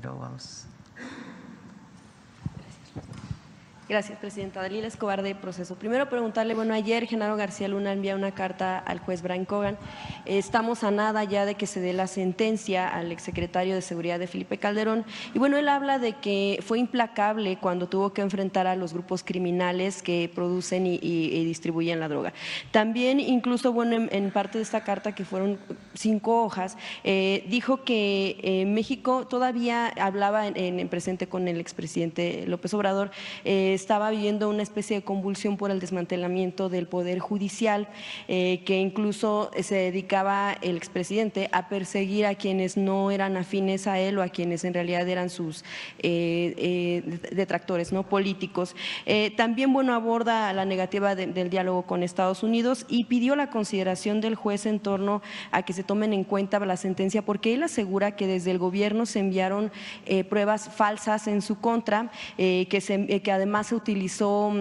luego vamos. Gracias, presidenta. Dalila Escobar, de Proceso. Primero preguntarle, bueno, ayer Genaro García Luna envía una carta al juez Brian Cogan. Estamos a nada ya de que se dé la sentencia al exsecretario de Seguridad de Felipe Calderón. Y bueno, él habla de que fue implacable cuando tuvo que enfrentar a los grupos criminales que producen y distribuyen la droga. También, incluso, bueno, en parte de esta carta, que fueron 5 hojas, dijo que México todavía hablaba en presente con el expresidente López Obrador, estaba viviendo una especie de convulsión por el desmantelamiento del Poder Judicial, que incluso se dedicaba el expresidente a perseguir a quienes no eran afines a él o a quienes en realidad eran sus detractores, ¿no?, políticos. También, bueno, aborda la negativa del diálogo con Estados Unidos y pidió la consideración del juez en torno a que se tomen en cuenta la sentencia, porque él asegura que desde el gobierno se enviaron pruebas falsas en su contra, que además se utilizó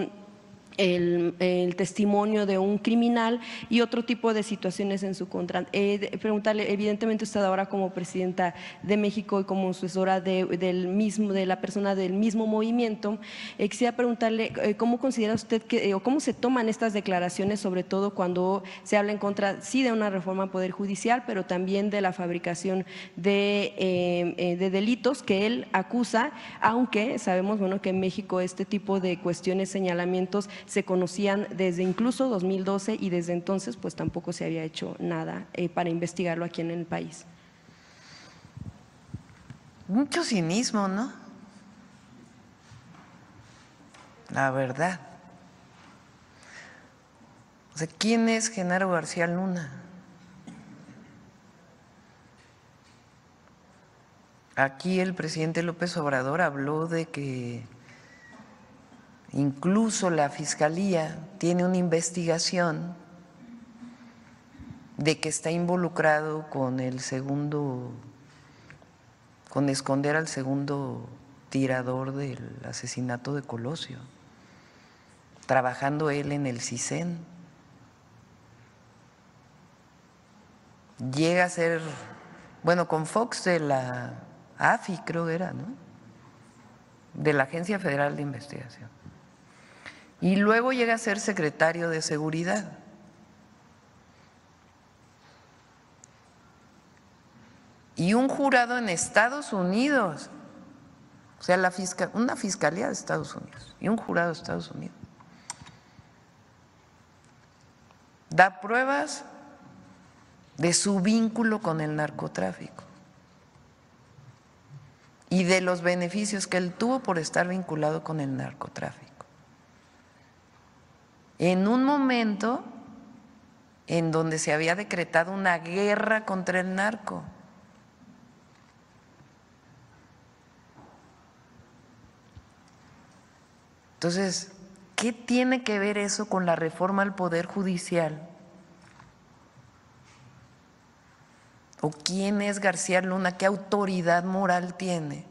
el testimonio de un criminal y otro tipo de situaciones en su contra. Preguntarle, evidentemente usted ahora como presidenta de México y como sucesora de la persona del mismo movimiento, quisiera preguntarle cómo considera usted o cómo se toman estas declaraciones, sobre todo cuando se habla en contra, sí, de una reforma al Poder Judicial, pero también de la fabricación de delitos que él acusa, aunque sabemos, bueno, que en México este tipo de cuestiones, señalamientos, se conocían desde incluso 2012 y desde entonces pues tampoco se había hecho nada para investigarlo aquí en el país. Mucho cinismo, ¿no? La verdad. O sea, ¿quién es Genaro García Luna? Aquí el presidente López Obrador habló de que incluso la Fiscalía tiene una investigación de que está involucrado con con esconder al segundo tirador del asesinato de Colosio, trabajando él en el CISEN. Llega a ser, bueno, con Fox de la AFI, creo que era, ¿no?, de la Agencia Federal de Investigación. Y luego llega a ser secretario de Seguridad. Y un jurado en Estados Unidos, o sea, una fiscalía de Estados Unidos y un jurado de Estados Unidos, da pruebas de su vínculo con el narcotráfico y de los beneficios que él tuvo por estar vinculado con el narcotráfico. En un momento en donde se había decretado una guerra contra el narco. Entonces, ¿qué tiene que ver eso con la reforma al Poder Judicial? ¿O quién es García Luna? ¿Qué autoridad moral tiene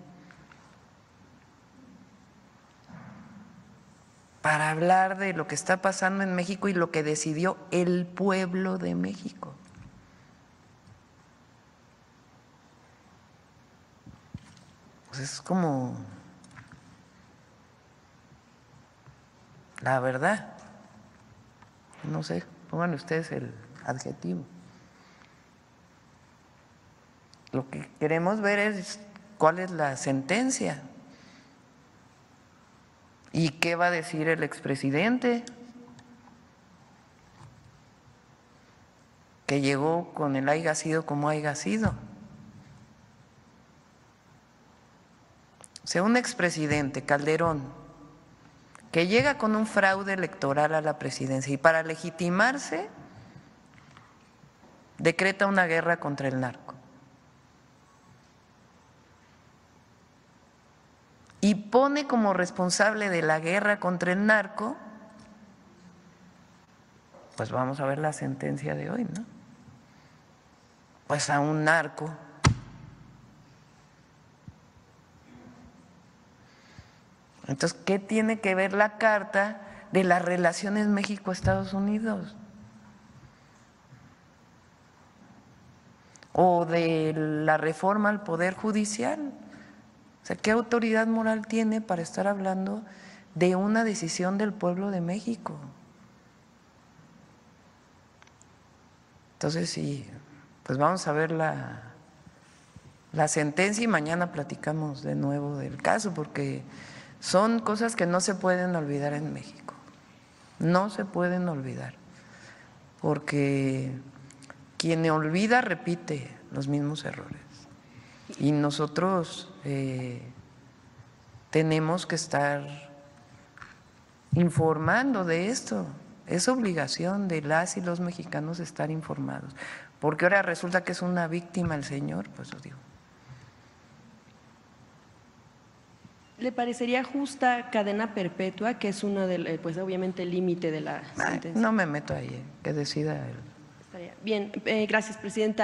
para hablar de lo que está pasando en México y lo que decidió el pueblo de México? Pues es como, la verdad, no sé, pongan ustedes el adjetivo. Lo que queremos ver es cuál es la sentencia y qué va a decir el expresidente, que llegó con el haiga sido como haiga sido. O sea, un expresidente, Calderón, que llega con un fraude electoral a la presidencia y para legitimarse decreta una guerra contra el narco. Y pone como responsable de la guerra contra el narco, pues vamos a ver la sentencia de hoy, ¿no? Pues a un narco. Entonces, ¿qué tiene que ver la carta de las relaciones México-Estados Unidos? O de la reforma al Poder Judicial. O sea, ¿qué autoridad moral tiene para estar hablando de una decisión del pueblo de México? Entonces, sí, pues vamos a ver la sentencia y mañana platicamos de nuevo del caso, porque son cosas que no se pueden olvidar en México, no se pueden olvidar, porque quien olvida repite los mismos errores y nosotros tenemos que estar informando de esto. Es obligación de las y los mexicanos estar informados, porque ahora resulta que es una víctima el señor, pues os digo. ¿Le parecería justa cadena perpetua, que es uno de, pues obviamente el límite de la sentencia? No me meto ahí, que decida él. Estaría bien, gracias, presidenta.